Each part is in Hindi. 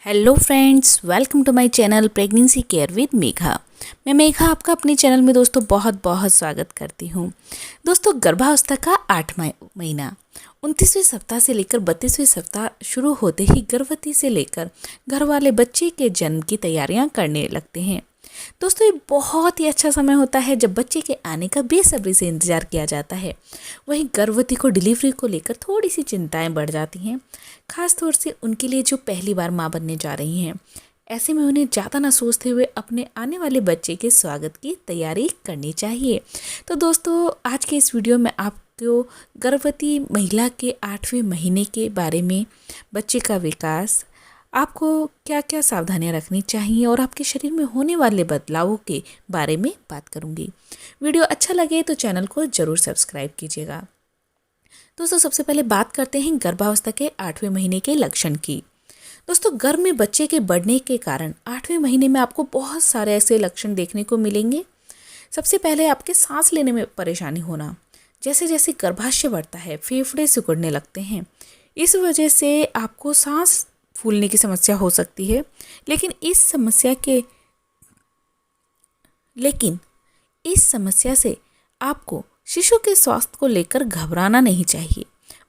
Hello friends, welcome to my channel pregnancy care with Megha. मैं मेघा आपका अपने चैनल में दोस्तों बहुत बहुत स्वागत करती हूँ। दोस्तों, गर्भावस्था का 8वां महीना 29वें सप्ताह से लेकर 32वें सप्ताह शुरू होते ही गर्भवती से लेकर घर वाले बच्चे के जन्म की तैयारियां करने लगते हैं। दोस्तों, ये बहुत ही अच्छा समय होता है जब बच्चे के आने का बेसब्री से इंतज़ार किया जाता है। वहीं गर्भवती को डिलीवरी को लेकर थोड़ी सी चिंताएं बढ़ जाती हैं, खास तौर से उनके लिए जो पहली बार माँ बनने जा रही हैं। ऐसे में उन्हें ज़्यादा ना सोचते हुए अपने आने वाले बच्चे के स्वागत की तैयारी करनी चाहिए। तो दोस्तों, आज के इस वीडियो में आपको गर्भवती महिला के 8वें महीने के बारे में, बच्चे का विकास, आपको क्या क्या सावधानियां रखनी चाहिए और आपके शरीर में होने वाले बदलावों के बारे में बात करूंगी। वीडियो अच्छा लगे तो चैनल को ज़रूर सब्सक्राइब कीजिएगा। दोस्तों, सबसे पहले बात करते हैं गर्भावस्था के 8वें महीने के लक्षण की। दोस्तों, गर्भ में बच्चे के बढ़ने के कारण 8वें महीने में आपको बहुत सारे ऐसे लक्षण देखने को मिलेंगे। सबसे पहले आपके सांस लेने में परेशानी होना। जैसे जैसे गर्भाशय बढ़ता है, फेफड़े सिकुड़ने लगते हैं। इस वजह से आपको सांस फूलने की समस्या हो सकती है। लेकिन इस समस्या से आपको शिशु के स्वास्थ्य को लेकर घबराना नहीं चाहिए।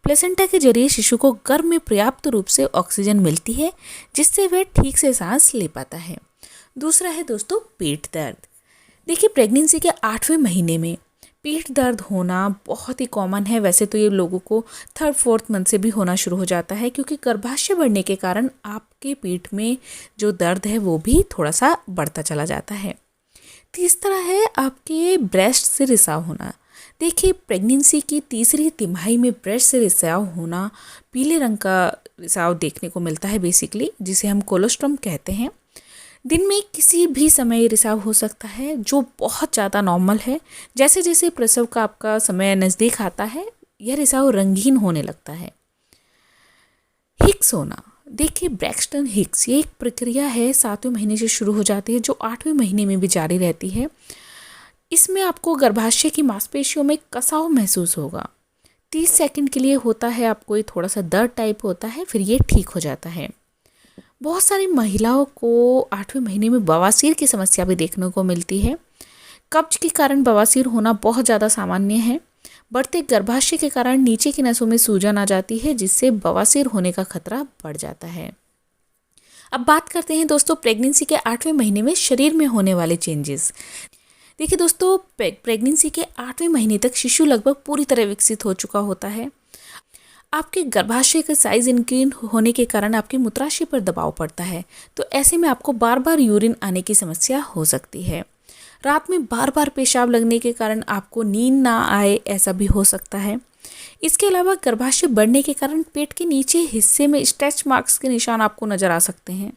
प्लेसेंटा के जरिए शिशु को गर्भ में पर्याप्त रूप से ऑक्सीजन मिलती है, जिससे वह ठीक से सांस ले पाता है। दूसरा है दोस्तों, पेट दर्द। देखिए, प्रेगनेंसी के 8वें महीने में पेट दर्द होना बहुत ही कॉमन है। वैसे तो ये लोगों को 3rd-4th मंथ से भी होना शुरू हो जाता है, क्योंकि गर्भाशय बढ़ने के कारण आपके पेट में जो दर्द है वो भी थोड़ा सा बढ़ता चला जाता है। तीसरा है आपके ब्रेस्ट से रिसाव होना। देखिए, प्रेगनेंसी की तीसरी तिमाही में ब्रेस्ट से रिसाव होना, पीले रंग का रिसाव देखने को मिलता है बेसिकली, जिसे हम कोलोस्ट्रम कहते हैं। दिन में किसी भी समय रिसाव हो सकता है, जो बहुत ज़्यादा नॉर्मल है। जैसे जैसे प्रसव का आपका समय नज़दीक आता है, यह रिसाव रंगीन होने लगता है। हिक्स होना। देखिए, ब्रैक्सटन हिक्स, ये एक प्रक्रिया है, 7वें महीने से शुरू हो जाती है, जो 8वें महीने में भी जारी रहती है। इसमें आपको गर्भाशय की मांसपेशियों में कसाव महसूस होगा। 30 सेकंड के लिए होता है, आपको ये थोड़ा सा दर्द टाइप होता है, फिर ये ठीक हो जाता है। बहुत सारी महिलाओं को 8वें महीने में बवासीर की समस्या भी देखने को मिलती है। कब्ज के कारण बवासीर होना बहुत ज़्यादा सामान्य है। बढ़ते गर्भाशय के कारण नीचे की नसों में सूजन आ जाती है, जिससे बवासीर होने का खतरा बढ़ जाता है। अब बात करते हैं दोस्तों, प्रेगनेंसी के 8वें महीने में शरीर में होने वाले चेंजेस। देखिए दोस्तों, प्रेगनेंसी के 8वें महीने तक शिशु लगभग पूरी तरह विकसित हो चुका होता है। आपके गर्भाशय का साइज इंक्रीज होने के कारण आपके मूत्राशय पर दबाव पड़ता है, तो ऐसे में आपको बार बार यूरिन आने की समस्या हो सकती है। रात में बार बार पेशाब लगने के कारण आपको नींद ना आए, ऐसा भी हो सकता है। इसके अलावा गर्भाशय बढ़ने के कारण पेट के नीचे हिस्से में स्ट्रेच मार्क्स के निशान आपको नज़र आ सकते हैं।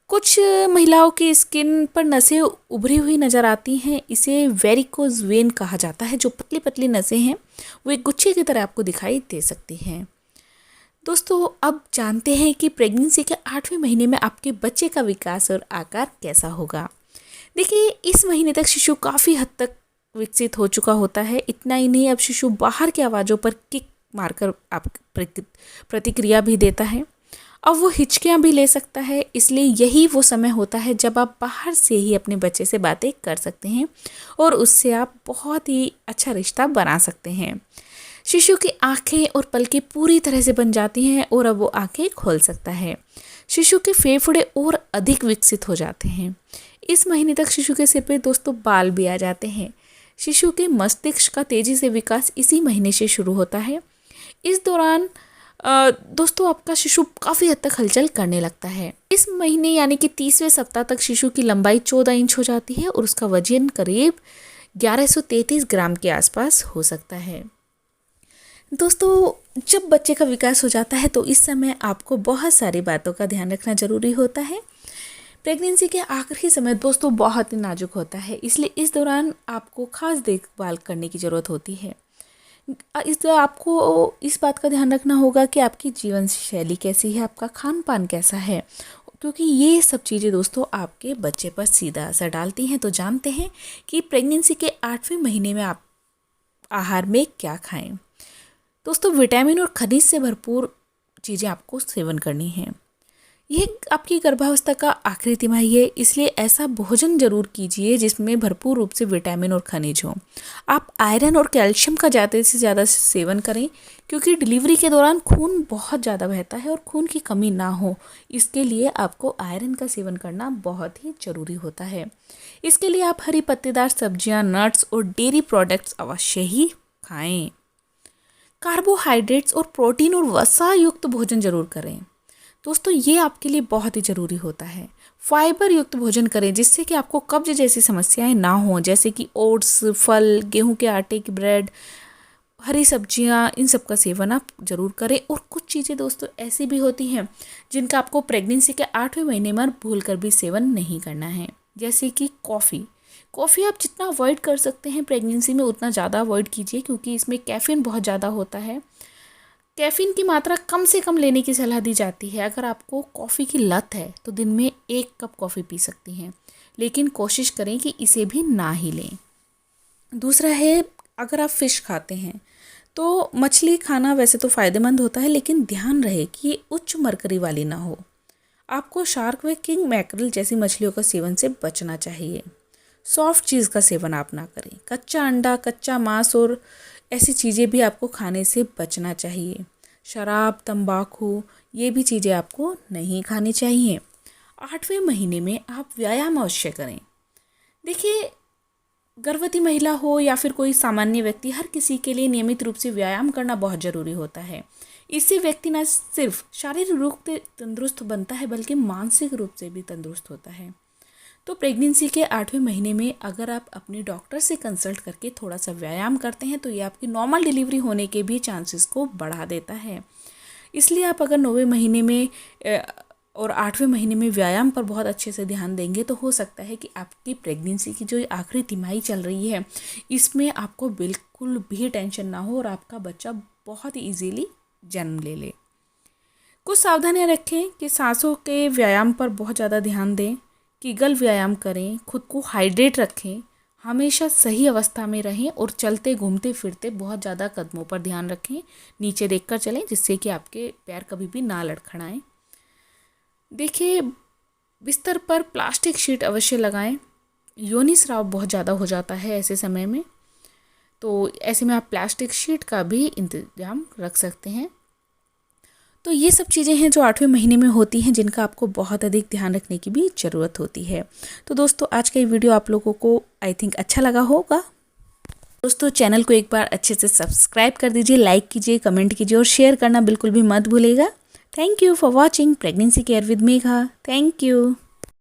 कुछ महिलाओं की स्किन पर नसें उभरी हुई नज़र आती हैं। इसे वेरिकोज वेन कहा जाता है। जो पतली पतली नसें हैं, वो एक गुच्छे की तरह आपको दिखाई दे सकती हैं। दोस्तों, अब जानते हैं कि प्रेगनेंसी के 8वें महीने में आपके बच्चे का विकास और आकार कैसा होगा। देखिए, इस महीने तक शिशु काफ़ी हद तक विकसित हो चुका होता है। इतना ही नहीं, अब शिशु बाहर की आवाज़ों पर किक मारकर आप प्रतिक्रिया भी देता है। अब वो हिचकियाँ भी ले सकता है। इसलिए यही वो समय होता है जब आप बाहर से ही अपने बच्चे से बातें कर सकते हैं और उससे आप बहुत ही अच्छा रिश्ता बना सकते हैं। शिशु की आंखें और पलकें पूरी तरह से बन जाती हैं और अब वो आंखें खोल सकता है। शिशु के फेफड़े और अधिक विकसित हो जाते हैं। इस महीने तक शिशु के सिर पे दोस्तों बाल भी आ जाते हैं। शिशु के मस्तिष्क का तेजी से विकास इसी महीने से शुरू होता है। इस दौरान दोस्तों आपका शिशु काफ़ी हद तक हलचल करने लगता है। इस महीने यानी कि 30वें सप्ताह तक शिशु की लंबाई 14 इंच हो जाती है और उसका वजन करीब 1133 ग्राम के आसपास हो सकता है। दोस्तों, जब बच्चे का विकास हो जाता है तो इस समय आपको बहुत सारी बातों का ध्यान रखना ज़रूरी होता है। प्रेगनेंसी के आखिरी समय दोस्तों बहुत ही नाजुक होता है, इसलिए इस दौरान आपको खास देखभाल करने की ज़रूरत होती है। आपको इस बात का ध्यान रखना होगा कि आपकी जीवन शैली कैसी है, आपका खान पान कैसा है, क्योंकि ये सब चीज़ें दोस्तों आपके बच्चे पर सीधा असर डालती हैं। तो जानते हैं कि प्रेगनेंसी के 8वें महीने में आप आहार में क्या खाएं। दोस्तों, विटामिन और खनिज से भरपूर चीज़ें आपको सेवन करनी हैं। ये आपकी गर्भावस्था का आखिरी तिमाही है, इसलिए ऐसा भोजन जरूर कीजिए जिसमें भरपूर रूप से विटामिन और खनिज हो। आप आयरन और कैल्शियम का ज़्यादा से ज़्यादा सेवन करें, क्योंकि डिलीवरी के दौरान खून बहुत ज़्यादा बहता है और खून की कमी ना हो, इसके लिए आपको आयरन का सेवन करना बहुत ही ज़रूरी होता है। इसके लिए आप हरी पत्तेदार सब्जियां, नट्स और डेयरी प्रोडक्ट्स अवश्य ही खाएं। कार्बोहाइड्रेट्स और प्रोटीन और वसा युक्त भोजन जरूर करें। दोस्तों, ये आपके लिए बहुत ही ज़रूरी होता है। फाइबर युक्त भोजन करें जिससे कि आपको कब्ज जैसी समस्याएं ना हों, जैसे कि ओट्स, फल, गेहूं के आटे की ब्रेड, हरी सब्जियां, इन सब का सेवन आप जरूर करें। और कुछ चीज़ें दोस्तों ऐसी भी होती हैं जिनका आपको प्रेगनेंसी के 8वें महीने में भूल कर भी सेवन नहीं करना है, जैसे कि कॉफ़ी आप जितना अवॉइड कर सकते हैं प्रेगनेंसी में उतना ज़्यादा अवॉइड कीजिए, क्योंकि इसमें कैफ़ीन बहुत ज़्यादा होता है। कैफ़ीन की मात्रा कम से कम लेने की सलाह दी जाती है। अगर आपको कॉफ़ी की लत है तो दिन में 1 कप कॉफ़ी पी सकती हैं, लेकिन कोशिश करें कि इसे भी ना ही लें। दूसरा है, अगर आप फ़िश खाते हैं तो मछली खाना वैसे तो फ़ायदेमंद होता है, लेकिन ध्यान रहे कि ये उच्च मरकरी वाली ना हो। आपको शार्क व किंग मैकरल जैसी मछलियों का सेवन से बचना चाहिए। सॉफ्ट चीज़ का सेवन आप ना करें। कच्चा अंडा, कच्चा मांस और ऐसी चीज़ें भी आपको खाने से बचना चाहिए। शराब, तंबाकू, ये भी चीज़ें आपको नहीं खानी चाहिए। 8वें महीने में आप व्यायाम अवश्य करें। देखिए, गर्भवती महिला हो या फिर कोई सामान्य व्यक्ति, हर किसी के लिए नियमित रूप से व्यायाम करना बहुत ज़रूरी होता है। इससे व्यक्ति न सिर्फ शारीरिक रूप से तंदुरुस्त बनता है, बल्कि मानसिक रूप से भी तंदुरुस्त होता है। तो प्रेगनेंसी के 8वें महीने में अगर आप अपने डॉक्टर से कंसल्ट करके थोड़ा सा व्यायाम करते हैं तो ये आपकी नॉर्मल डिलीवरी होने के भी चांसेस को बढ़ा देता है। इसलिए आप अगर 9वें महीने में और 8वें महीने में व्यायाम पर बहुत अच्छे से ध्यान देंगे तो हो सकता है कि आपकी प्रेगनेंसी की जो आखिरी तिमाही चल रही है इसमें आपको बिल्कुल भी टेंशन ना हो और आपका बच्चा बहुत ही ईजीली जन्म ले ले। कुछ सावधानियां रखें कि सांसों के व्यायाम पर बहुत ज़्यादा ध्यान दें, कीगल व्यायाम करें, खुद को हाइड्रेट रखें, हमेशा सही अवस्था में रहें और चलते घूमते फिरते बहुत ज़्यादा कदमों पर ध्यान रखें। नीचे देखकर चलें जिससे कि आपके पैर कभी भी ना लड़खड़ाएं। देखिए, बिस्तर पर प्लास्टिक शीट अवश्य लगाएं। योनि स्राव बहुत ज़्यादा हो जाता है ऐसे समय में, तो ऐसे में आप प्लास्टिक शीट का भी इंतजाम रख सकते हैं। तो ये सब चीज़ें हैं जो 8वें महीने में होती हैं, जिनका आपको बहुत अधिक ध्यान रखने की भी ज़रूरत होती है। तो दोस्तों, आज का ये वीडियो आप लोगों को आई थिंक अच्छा लगा होगा। दोस्तों, चैनल को एक बार अच्छे से सब्सक्राइब कर दीजिए, लाइक कीजिए, कमेंट कीजिए और शेयर करना बिल्कुल भी मत भूलिएगा। Thank you for watching pregnancy care with Megha. Thank you.